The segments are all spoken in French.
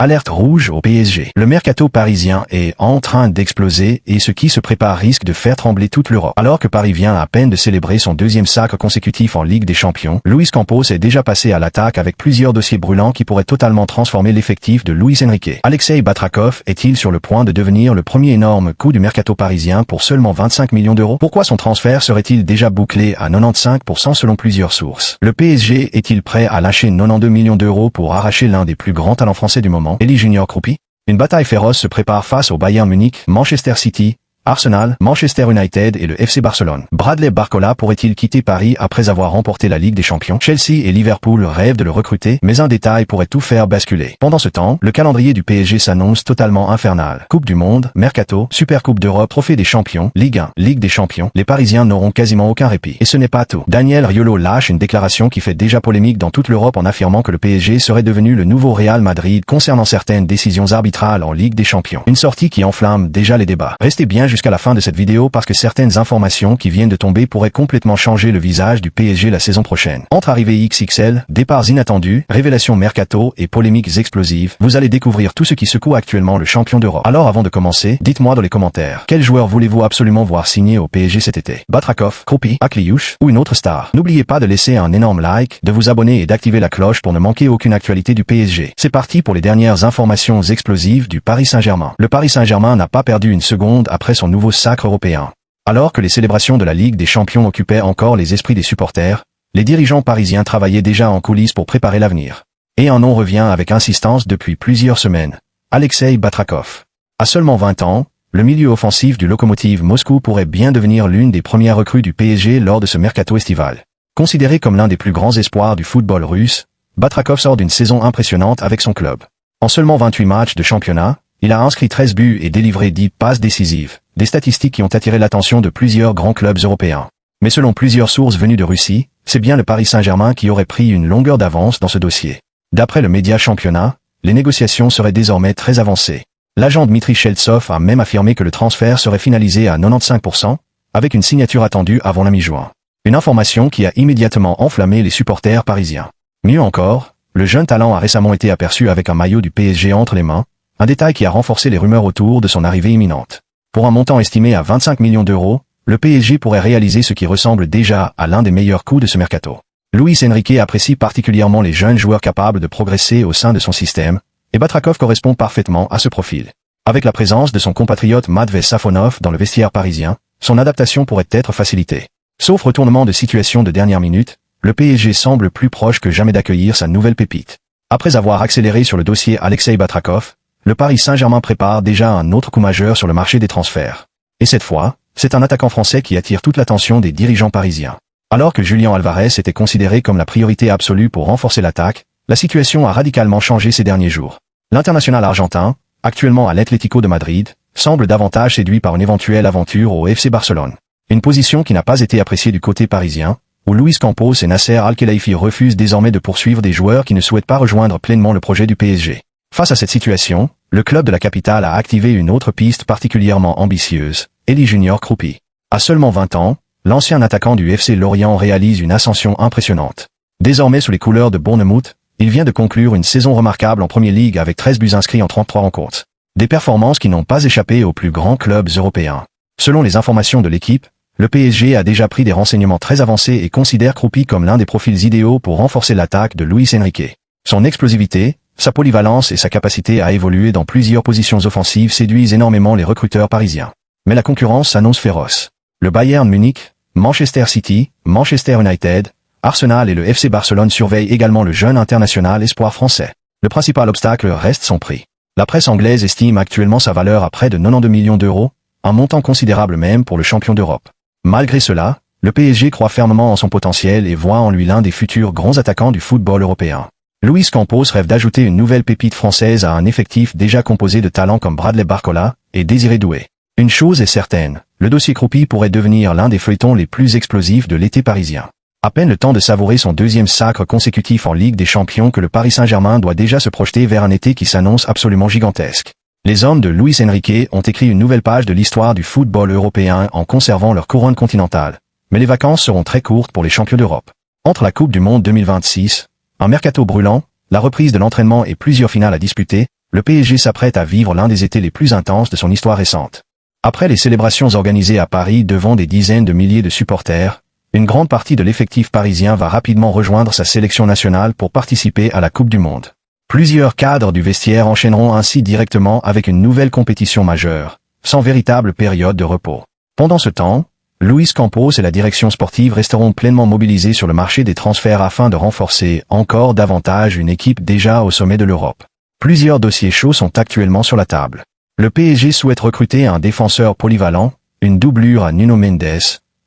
Alerte rouge au PSG. Le mercato parisien est en train d'exploser et ce qui se prépare risque de faire trembler toute l'Europe. Alors que Paris vient à peine de célébrer son deuxième sacre consécutif en Ligue des Champions, Luis Campos est déjà passé à l'attaque avec plusieurs dossiers brûlants qui pourraient totalement transformer l'effectif de Luis Enrique. Alexei Batrakov est-il sur le point de devenir le premier énorme coup du mercato parisien pour seulement 25 millions d'euros? Pourquoi son transfert serait-il déjà bouclé à 95% selon plusieurs sources? Le PSG est-il prêt à lâcher 92 millions d'euros pour arracher l'un des plus grands talents français du moment, Elie Junior Kroupi? Une bataille féroce se prépare face au Bayern Munich, Manchester City, Arsenal, Manchester United et le FC Barcelone. Bradley Barcola pourrait-il quitter Paris après avoir remporté la Ligue des Champions? Chelsea et Liverpool rêvent de le recruter, mais un détail pourrait tout faire basculer. Pendant ce temps, le calendrier du PSG s'annonce totalement infernal. Coupe du Monde, Mercato, Supercoupe d'Europe, Trophée des Champions, Ligue 1, Ligue des Champions. Les Parisiens n'auront quasiment aucun répit. Et ce n'est pas tout. Daniel Riolo lâche une déclaration qui fait déjà polémique dans toute l'Europe en affirmant que le PSG serait devenu le nouveau Real Madrid concernant certaines décisions arbitrales en Ligue des Champions. Une sortie qui enflamme déjà les débats. Restez bien jusqu'à la fin de cette vidéo parce que certaines informations qui viennent de tomber pourraient complètement changer le visage du PSG la saison prochaine. Entre arrivées XXL, départs inattendus, révélations mercato et polémiques explosives, vous allez découvrir tout ce qui secoue actuellement le champion d'Europe. Alors avant de commencer, dites-moi dans les commentaires, quel joueur voulez-vous absolument voir signer au PSG cet été? Batrakov, Kroupi, Akliouche ou une autre star? N'oubliez pas de laisser un énorme like, de vous abonner et d'activer la cloche pour ne manquer aucune actualité du PSG. C'est parti pour les dernières informations explosives du Paris Saint-Germain. Le Paris Saint-Germain n'a pas perdu une seconde après son nouveau sacre européen. Alors que les célébrations de la Ligue des Champions occupaient encore les esprits des supporters, les dirigeants parisiens travaillaient déjà en coulisses pour préparer l'avenir. Et un nom revient avec insistance depuis plusieurs semaines. Alexei Batrakov. À seulement 20 ans, le milieu offensif du Lokomotiv Moscou pourrait bien devenir l'une des premières recrues du PSG lors de ce mercato estival. Considéré comme l'un des plus grands espoirs du football russe, Batrakov sort d'une saison impressionnante avec son club. En seulement 28 matchs de championnat, il a inscrit 13 buts et délivré 10 passes décisives, des statistiques qui ont attiré l'attention de plusieurs grands clubs européens. Mais selon plusieurs sources venues de Russie, c'est bien le Paris Saint-Germain qui aurait pris une longueur d'avance dans ce dossier. D'après le média championnat, les négociations seraient désormais très avancées. L'agent Dmitry Sheltsov a même affirmé que le transfert serait finalisé à 95%, avec une signature attendue avant la mi-juin. Une information qui a immédiatement enflammé les supporters parisiens. Mieux encore, le jeune talent a récemment été aperçu avec un maillot du PSG entre les mains, un détail qui a renforcé les rumeurs autour de son arrivée imminente. Pour un montant estimé à 25 millions d'euros, le PSG pourrait réaliser ce qui ressemble déjà à l'un des meilleurs coups de ce mercato. Luis Enrique apprécie particulièrement les jeunes joueurs capables de progresser au sein de son système, et Batrakov correspond parfaitement à ce profil. Avec la présence de son compatriote Matvei Safonov dans le vestiaire parisien, son adaptation pourrait être facilitée. Sauf retournement de situation de dernière minute, le PSG semble plus proche que jamais d'accueillir sa nouvelle pépite. Après avoir accéléré sur le dossier Alexei Batrakov, le Paris Saint-Germain prépare déjà un autre coup majeur sur le marché des transferts. Et cette fois, c'est un attaquant français qui attire toute l'attention des dirigeants parisiens. Alors que Julian Alvarez était considéré comme la priorité absolue pour renforcer l'attaque, la situation a radicalement changé ces derniers jours. L'international argentin, actuellement à l'Atlético de Madrid, semble davantage séduit par une éventuelle aventure au FC Barcelone. Une position qui n'a pas été appréciée du côté parisien, où Luis Campos et Nasser Al-Khelaifi refusent désormais de poursuivre des joueurs qui ne souhaitent pas rejoindre pleinement le projet du PSG. Face à cette situation, le club de la capitale a activé une autre piste particulièrement ambitieuse, Elie Junior Kroupi. À seulement 20 ans, l'ancien attaquant du FC Lorient réalise une ascension impressionnante. Désormais sous les couleurs de Bournemouth, il vient de conclure une saison remarquable en Premier League avec 13 buts inscrits en 33 rencontres. Des performances qui n'ont pas échappé aux plus grands clubs européens. Selon les informations de l'équipe, le PSG a déjà pris des renseignements très avancés et considère Kroupi comme l'un des profils idéaux pour renforcer l'attaque de Luis Enrique. Son explosivité, sa polyvalence et sa capacité à évoluer dans plusieurs positions offensives séduisent énormément les recruteurs parisiens. Mais la concurrence s'annonce féroce. Le Bayern Munich, Manchester City, Manchester United, Arsenal et le FC Barcelone surveillent également le jeune international espoir français. Le principal obstacle reste son prix. La presse anglaise estime actuellement sa valeur à près de 92 millions d'euros, un montant considérable même pour le champion d'Europe. Malgré cela, le PSG croit fermement en son potentiel et voit en lui l'un des futurs grands attaquants du football européen. Luis Campos rêve d'ajouter une nouvelle pépite française à un effectif déjà composé de talents comme Bradley Barcola et Désiré Doué. Une chose est certaine, le dossier Kroupi pourrait devenir l'un des feuilletons les plus explosifs de l'été parisien. À peine le temps de savourer son deuxième sacre consécutif en Ligue des Champions que le Paris Saint-Germain doit déjà se projeter vers un été qui s'annonce absolument gigantesque. Les hommes de Luis Enrique ont écrit une nouvelle page de l'histoire du football européen en conservant leur couronne continentale. Mais les vacances seront très courtes pour les champions d'Europe. Entre la Coupe du Monde 2026, un mercato brûlant, la reprise de l'entraînement et plusieurs finales à disputer, le PSG s'apprête à vivre l'un des étés les plus intenses de son histoire récente. Après les célébrations organisées à Paris devant des dizaines de milliers de supporters, une grande partie de l'effectif parisien va rapidement rejoindre sa sélection nationale pour participer à la Coupe du Monde. Plusieurs cadres du vestiaire enchaîneront ainsi directement avec une nouvelle compétition majeure, sans véritable période de repos. Pendant ce temps, Luis Campos et la direction sportive resteront pleinement mobilisés sur le marché des transferts afin de renforcer encore davantage une équipe déjà au sommet de l'Europe. Plusieurs dossiers chauds sont actuellement sur la table. Le PSG souhaite recruter un défenseur polyvalent, une doublure à Nuno Mendes,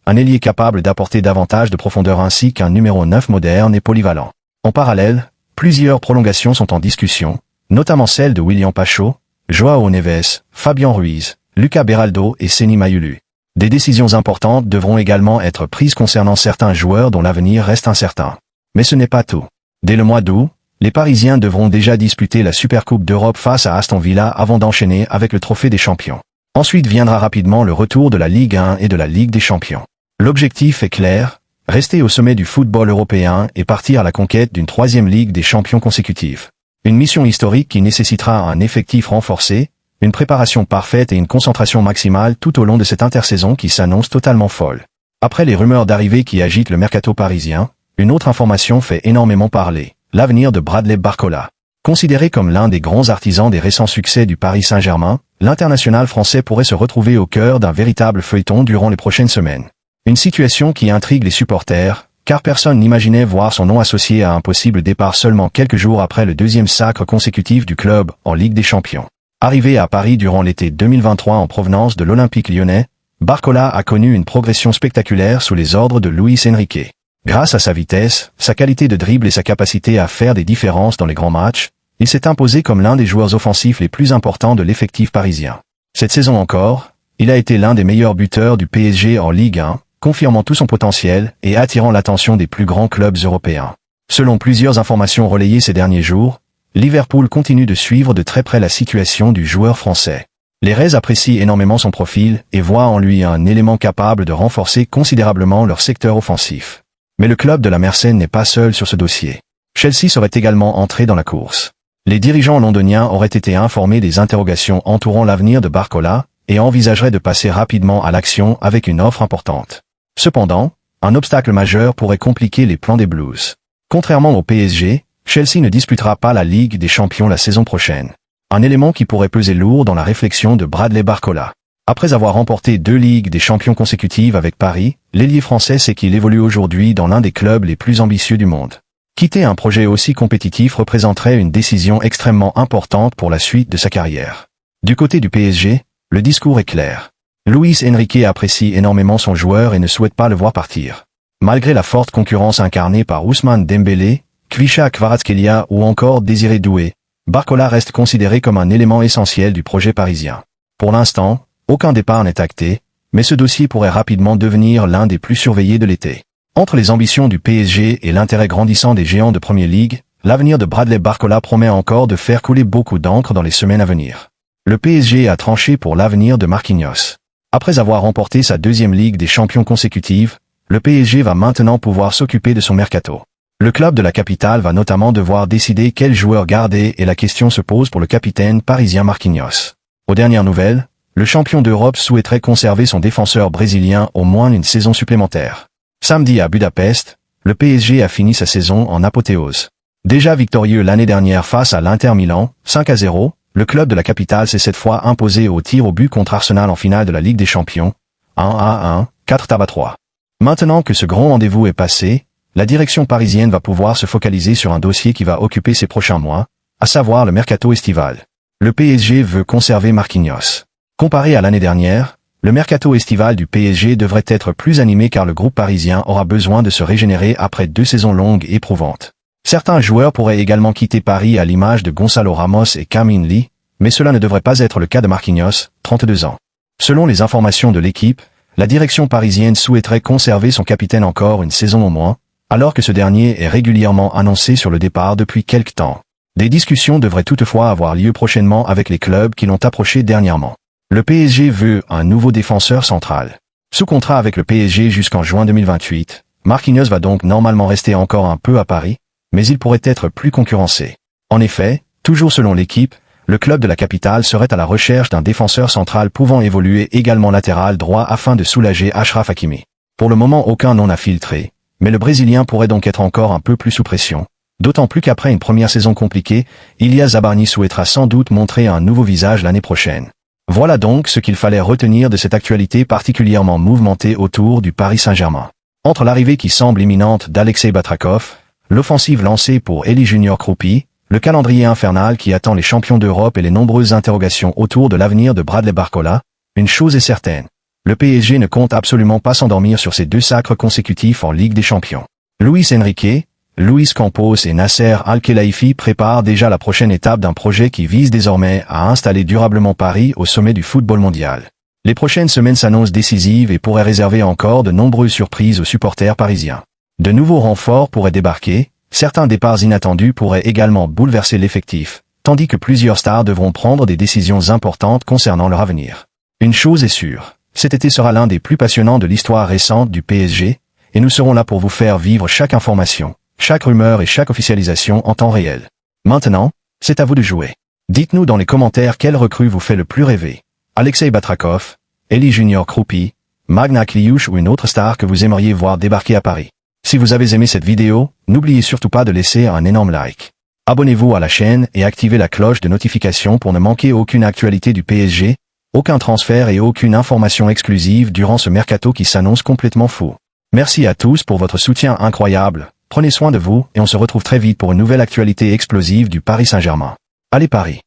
un ailier capable d'apporter davantage de profondeur ainsi qu'un numéro 9 moderne et polyvalent. En parallèle, plusieurs prolongations sont en discussion, notamment celles de William Pacho, Joao Neves, Fabian Ruiz, Lucas Beraldo et Seny Mayulu. Des décisions importantes devront également être prises concernant certains joueurs dont l'avenir reste incertain. Mais ce n'est pas tout. Dès le mois d'août, les Parisiens devront déjà disputer la Supercoupe d'Europe face à Aston Villa avant d'enchaîner avec le Trophée des Champions. Ensuite viendra rapidement le retour de la Ligue 1 et de la Ligue des Champions. L'objectif est clair, rester au sommet du football européen et partir à la conquête d'une troisième Ligue des Champions consécutive. Une mission historique qui nécessitera un effectif renforcé, une préparation parfaite et une concentration maximale tout au long de cette intersaison qui s'annonce totalement folle. Après les rumeurs d'arrivée qui agitent le mercato parisien, une autre information fait énormément parler, l'avenir de Bradley Barcola. Considéré comme l'un des grands artisans des récents succès du Paris Saint-Germain, l'international français pourrait se retrouver au cœur d'un véritable feuilleton durant les prochaines semaines. Une situation qui intrigue les supporters, car personne n'imaginait voir son nom associé à un possible départ seulement quelques jours après le deuxième sacre consécutif du club en Ligue des Champions. Arrivé à Paris durant l'été 2023 en provenance de l'Olympique lyonnais, Barcola a connu une progression spectaculaire sous les ordres de Luis Enrique. Grâce à sa vitesse, sa qualité de dribble et sa capacité à faire des différences dans les grands matchs, il s'est imposé comme l'un des joueurs offensifs les plus importants de l'effectif parisien. Cette saison encore, il a été l'un des meilleurs buteurs du PSG en Ligue 1, confirmant tout son potentiel et attirant l'attention des plus grands clubs européens. Selon plusieurs informations relayées ces derniers jours, Liverpool continue de suivre de très près la situation du joueur français. Les Reds apprécient énormément son profil et voient en lui un élément capable de renforcer considérablement leur secteur offensif. Mais le club de la Mersenne n'est pas seul sur ce dossier. Chelsea serait également entré dans la course. Les dirigeants londoniens auraient été informés des interrogations entourant l'avenir de Barcola et envisageraient de passer rapidement à l'action avec une offre importante. Cependant, un obstacle majeur pourrait compliquer les plans des Blues. Contrairement au PSG, Chelsea ne disputera pas la Ligue des Champions la saison prochaine. Un élément qui pourrait peser lourd dans la réflexion de Bradley Barcola. Après avoir remporté 2 Ligues des Champions consécutives avec Paris, l'ailier français sait qu'il évolue aujourd'hui dans l'un des clubs les plus ambitieux du monde. Quitter un projet aussi compétitif représenterait une décision extrêmement importante pour la suite de sa carrière. Du côté du PSG, le discours est clair. Luis Enrique apprécie énormément son joueur et ne souhaite pas le voir partir. Malgré la forte concurrence incarnée par Ousmane Dembélé, Kvisha Kvaratskhelia ou encore Désiré Doué, Barcola reste considéré comme un élément essentiel du projet parisien. Pour l'instant, aucun départ n'est acté, mais ce dossier pourrait rapidement devenir l'un des plus surveillés de l'été. Entre les ambitions du PSG et l'intérêt grandissant des géants de Premier League, l'avenir de Bradley Barcola promet encore de faire couler beaucoup d'encre dans les semaines à venir. Le PSG a tranché pour l'avenir de Marquinhos. Après avoir remporté sa deuxième Ligue des Champions consécutive, le PSG va maintenant pouvoir s'occuper de son mercato. Le club de la capitale va notamment devoir décider quel joueur garder et la question se pose pour le capitaine parisien Marquinhos. Aux dernières nouvelles, le champion d'Europe souhaiterait conserver son défenseur brésilien au moins une saison supplémentaire. Samedi à Budapest, le PSG a fini sa saison en apothéose. Déjà victorieux l'année dernière face à l'Inter Milan, 5-0, le club de la capitale s'est cette fois imposé au tir au but contre Arsenal en finale de la Ligue des Champions, 1-1, 4-3. Maintenant que ce grand rendez-vous est passé, la direction parisienne va pouvoir se focaliser sur un dossier qui va occuper ces prochains mois, à savoir le mercato estival. Le PSG veut conserver Marquinhos. Comparé à l'année dernière, le mercato estival du PSG devrait être plus animé car le groupe parisien aura besoin de se régénérer après 2 saisons longues et éprouvantes. Certains joueurs pourraient également quitter Paris à l'image de Gonzalo Ramos et Kam-in Lee, mais cela ne devrait pas être le cas de Marquinhos, 32 ans. Selon les informations de l'équipe, la direction parisienne souhaiterait conserver son capitaine encore une saison au moins, alors que ce dernier est régulièrement annoncé sur le départ depuis quelque temps. Des discussions devraient toutefois avoir lieu prochainement avec les clubs qui l'ont approché dernièrement. Le PSG veut un nouveau défenseur central. Sous contrat avec le PSG jusqu'en juin 2028, Marquinhos va donc normalement rester encore un peu à Paris, mais il pourrait être plus concurrencé. En effet, toujours selon l'équipe, le club de la capitale serait à la recherche d'un défenseur central pouvant évoluer également latéral droit afin de soulager Achraf Hakimi. Pour le moment, aucun nom n'a filtré, mais le Brésilien pourrait donc être encore un peu plus sous pression. D'autant plus qu'après une première saison compliquée, Ilya Zabarny souhaitera sans doute montrer un nouveau visage l'année prochaine. Voilà donc ce qu'il fallait retenir de cette actualité particulièrement mouvementée autour du Paris Saint-Germain. Entre l'arrivée qui semble imminente d'Alexei Batrakov, l'offensive lancée pour Elie Junior Kroupi, le calendrier infernal qui attend les champions d'Europe et les nombreuses interrogations autour de l'avenir de Bradley Barcola, une chose est certaine. Le PSG ne compte absolument pas s'endormir sur ses 2 sacres consécutifs en Ligue des Champions. Luis Enrique, Luis Campos et Nasser Al-Khelaifi préparent déjà la prochaine étape d'un projet qui vise désormais à installer durablement Paris au sommet du football mondial. Les prochaines semaines s'annoncent décisives et pourraient réserver encore de nombreuses surprises aux supporters parisiens. De nouveaux renforts pourraient débarquer, certains départs inattendus pourraient également bouleverser l'effectif, tandis que plusieurs stars devront prendre des décisions importantes concernant leur avenir. Une chose est sûre, cet été sera l'un des plus passionnants de l'histoire récente du PSG, et nous serons là pour vous faire vivre chaque information, chaque rumeur et chaque officialisation en temps réel. Maintenant, c'est à vous de jouer. Dites-nous dans les commentaires quelle recrue vous fait le plus rêver. Alexei Batrakov, Elie Junior Kroupi, Magna Kliuch ou une autre star que vous aimeriez voir débarquer à Paris. Si vous avez aimé cette vidéo, n'oubliez surtout pas de laisser un énorme like. Abonnez-vous à la chaîne et activez la cloche de notification pour ne manquer aucune actualité du PSG, aucun transfert et aucune information exclusive durant ce mercato qui s'annonce complètement fou. Merci à tous pour votre soutien incroyable, prenez soin de vous et on se retrouve très vite pour une nouvelle actualité explosive du Paris Saint-Germain. Allez Paris!